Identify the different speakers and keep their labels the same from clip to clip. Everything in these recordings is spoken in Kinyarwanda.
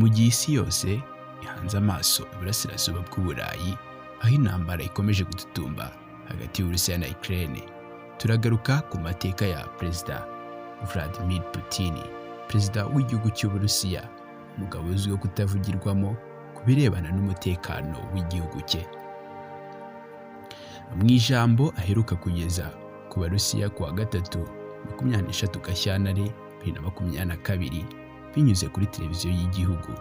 Speaker 1: mu gihe isi yose ihanze amaso iburasirazuba bw'Uburayi aho intambara ikomeje gututumba hagati y'Uburusiya na Ukraine, turagaruka ku mateka ya Perezida Vladimir Putin, perezida w'igihugu cy'Uburusiya, umugabo uzwiho kutavugirwamo ku birebana n'umutekano w'igihugu cye. Mu ijambo aheruka kugeza ku Barusiya ku wa gatatu 23 Gashyantare 2022 binyuze kuri televiziyo y'igihugu,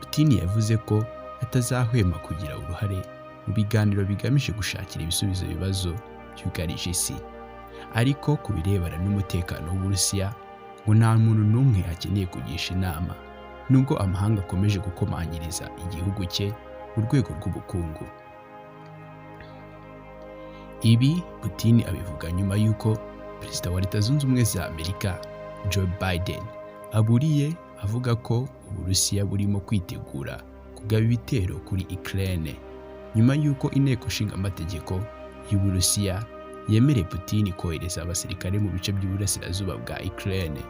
Speaker 1: Putin yavuze ko atazahwema kugira uruhare mu biganiro bigamije gushakira ibisubizo ibibazo byugarije isi. Ariko ku birebana n'umutekano w'Uburusiya ngo nta muntu n'umwe akeneye kugisha inama, nubwo amahanga akomeje gukomanyiriza igihugu cye mu rwego rw'ubukungu. Ibi Putin abivuga nyuma y'uko Perezida wa Leta Zunze Ubumwe za Amerika Joe Biden aburiye avuga ko Uburusiya burimo kwitegura kugaba ibitero kuri Ukraine, nyuma y'uko inteko nshinga amategeko y'Uburusiya yemereye Putin kohereza abasirikare mu bice by'uburasirazuba bwa Ukraine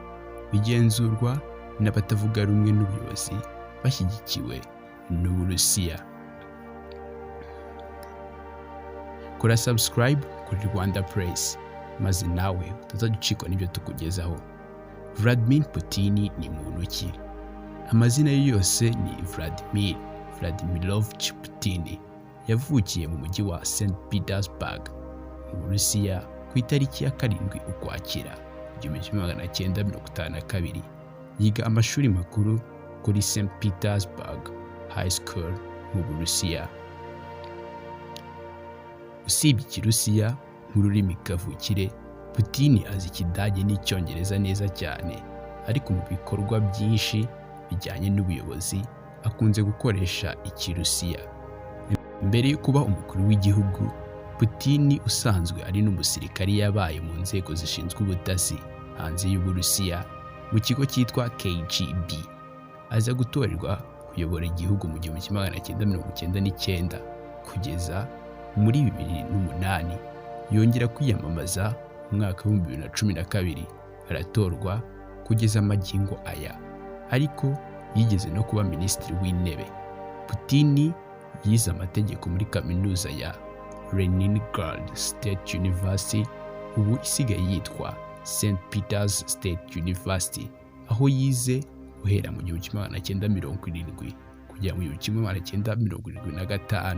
Speaker 1: bigenzurwa n'abatavuga rumwe n'ubuyobozi bashyigikiwe n'Uburusiya. Kora subscribe kuri Rwanda Press maze nawe utazacikwa n'ibyo tukugezaho. Vladimir Putin ni muntu ki? Amazina ye yose ni Vladimir Vladimirovich Putin. Yavukiye mu mujyi wa St. Petersburg mu Burusiya ku itariki ya 7 Ukwakira 1952. Yiga amashuri makuru kuri St. Petersburg High School mu Burusiya. Usibye Ikirusiya nk'ururimi kavukire, Putin azi Ikidage n'Icyongereza neza cyane, ariko mu bikorwa byinshi bijyanye n'ubuyobozi akunze gukoresha Ikirusiya. Mbere yo kuba umukuru w'igihugu, Putin usanzwe ari n'umusirikari yabaye mu nzego zishinzwe ubutasi hanze y'Uburusiya mu kigo cyitwa KGB. Aza gutorerwa kuyobora igihugu mu 1999 kugeza muri 2008. Yongera kwiyamamaza mu mwaka wa 2012 aratorwa kugeza amagingo aya, ariko yigeze no kuba minisitiri w'intebe. Putin yize amategeko muri kaminuza ya Leningrad State University, ubu isigaye yitwa St. Peter's State University, aho yize guhera mu 1970 kugera mu 1975.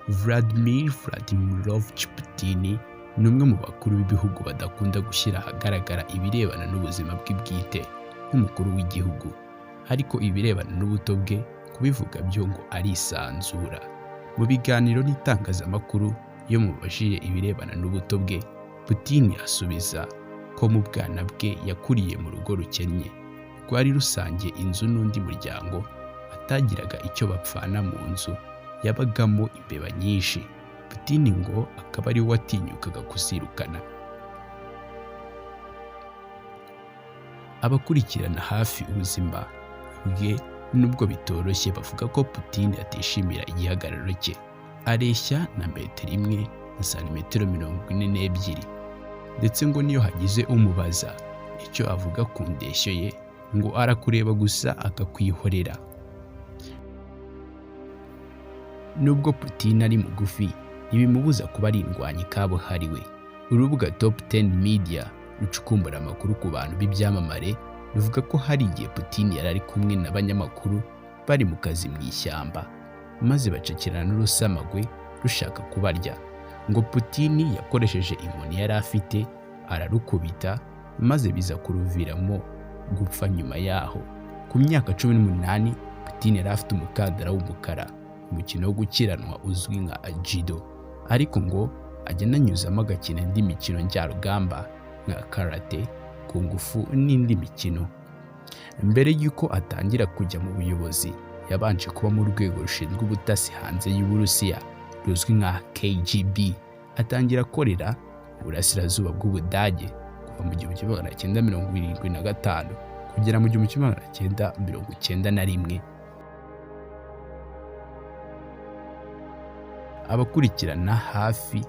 Speaker 1: Vladimir Vladimirovich Putin ni umwe mu bakuru b'ibihugu badakunda gushyira ahagaragara ibirebana n'ubuzima bwe bwite nk'umukuru w'igihugu, ariko ibirebana n'ubuto bwe kubivuga byo ngo arisanzura. Mu biganiro n'itangazamakuru iyo mubajije ibirebana n'ubuto bwe, Putin asubiza ko mu bwana bwe yakuriye mu rugo rukennye, rwari rusangiye inzu n'undi muryango, atagiraga icyo bapfana mu nzu yabagamo imbeba nyinshi. Putin ngo akaba ari we watinyukaga kuzirukana. Abakurikirana hafi ubuzima bwe nubwo bitoroshye bavuga ko Putin atishimira igihagararo cye. Areshya na metero 1 na santimetero 42, ndetse ngo niyo hagize umubaza icyo avuga ku ndeshyo ye ngo arakureba gusa akakwihorera. Nubwo Putin ari mugufi, ntibimubuza kuba ari indwanyi kabuhariwe. Urubuga Top 10 Media rucukumbura amakuru ku bantu b'ibyamamare ruvuga ko hari igihe Putin yari ari kumwe n'abanyamakuru bari mu kazi mu ishyamba, maze bacakirana n'urusamagwe rushaka kubarya. Ngo Putin yakoresheje inkoni yari afite ararukubita, maze biza kuruviramo gupfa nyuma yaho. Ku myaka 18, Putin yari afite umukandara w'umukara, umukino wo gukiranwa uzwi nka judo, ariko ngo ajya ananyuzamo agakina indi mikino njyarugamba nka karate, kungufu n'indi mikino. Mbere y'uko atangira kujya mu buyobozi, yabanje kuba mu rwego rushinzwe ubutasi hanze y'Uburusiya ruzwi nka KGB. Atangira akorera uburasirazuba bw'Ubudage kuva mu 1975 kugera mu 1991. Abakurikirana hafi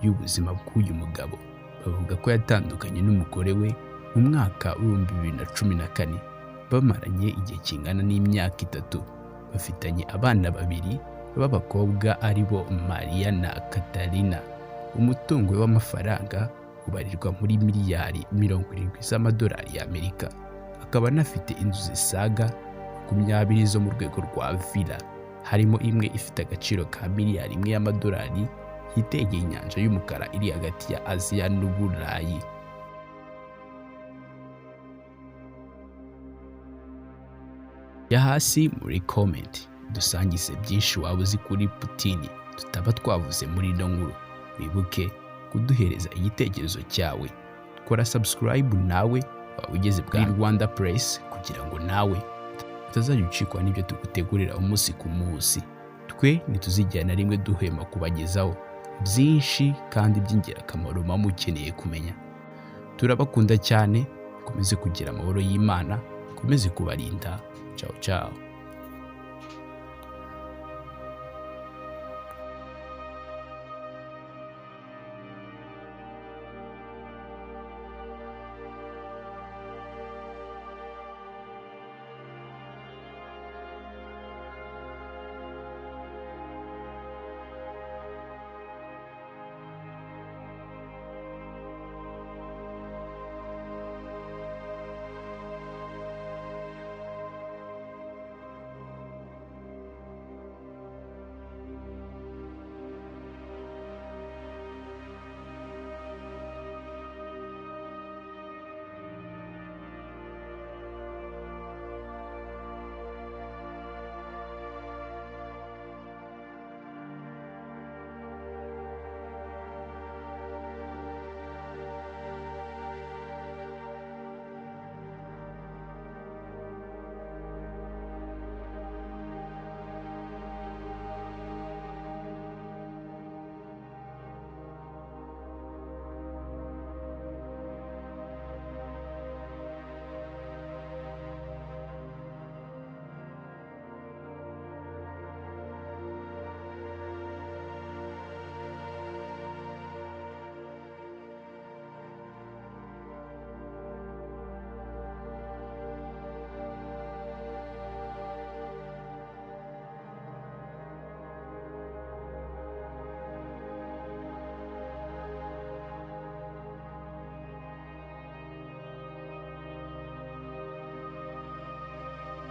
Speaker 1: y'ubuzima bw'uyu mugabo bavuga ko yatandukanye n'umugore we mu mwaka w'ibihumbi 2014 bamaranye igihe kingana n'imyaka 3 bafitanye abana 2 b'abakobwa ari bo Maria na Katarina. Umutungo w'amafaranga ubarirwa muri miliyari 70 z'amadolari y'Amerika. Akaba anafite inzu zisaga 20 zo mu rwego rwa villa, harimo imwe ifite agaciro ka miliyari 1 y'amadolari yitegeye inyanja y'umukara iri hagati ya Aziya n'Uburayi. Ya hasi muri comment dusangize byinshi waba uzi kuri Putin tutaba twavuze muri ino nkuru. Wibuke kuduhereza igitekerezo cyawe. Kora subscribe nawe waba ugeze bwa Rwanda Press kugira ngo nawe utazajya ucikwa n'ibyo tugutegurira umunsi ku munsi. Twe ntituzigera na rimwe duhema kubagezaho byinshi kandi by'ingirakamaro muba mukeneye kumenya. Turabakunda cyane, komeze kugira amahoro y'Imana, komeze kubarinda. Ciao ciao.